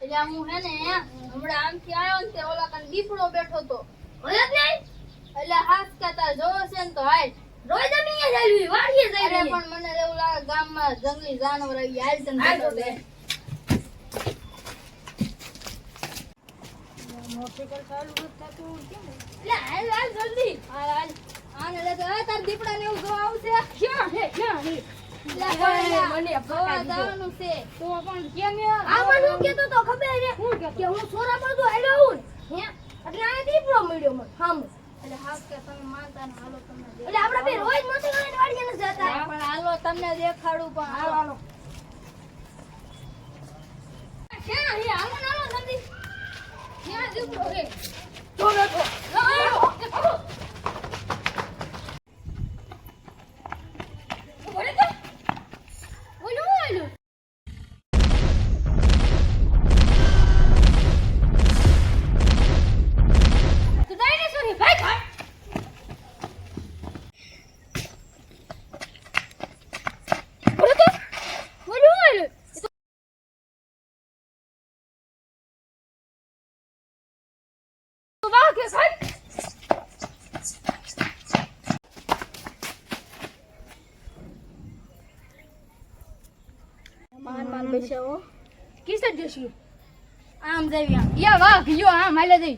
એટલે હું હે ને હમણાં આમથી આવ્યો ને તે ઓલા કન દીપડો બેઠો તો હોય જ નહીં એટલે હાથ કાતા જોવો છે ને તો હાલ રોજ અમે અહીંયા જઈએ વાડીએ જઈએ અરે પણ મને એવું લાગે ગામમાં જંગલી જાનવર આવી હાલ તને હાલ બેઠો તો લે. મોટરસાઇકલ ચાલુ થતું કેમ એટલે હાલ હાલ જલ્દી હાલ હાલ આને લે તો તાર દીપડાને એવું જોવા આવશે ક્યાં છે ક્યાં છે એટલે પણ મને જોવા જવાનું છે તો પણ કેમ આ મને કેતો તો ખબર છે કે હું સોરા પર તો હાલ્યો હું હે એટલે આ દીપડો મળ્યો મને હામ એટલે હાથ કે તમે માનતા ને હાલો તમને એટલે આપણે બે રોજ મોટરસાઇકલ વાડીએ ન જતા પણ હાલો તમને દેખાડું પણ હાલો હાલો હાલો ક્યાં હે હાલો હાલો જલ્દી ક્યાં દીપડો હે તો બેઠો માન બેસાવો કિસર જશું આમ જઈ યા વાહ ગયો આમ હાલે જઈ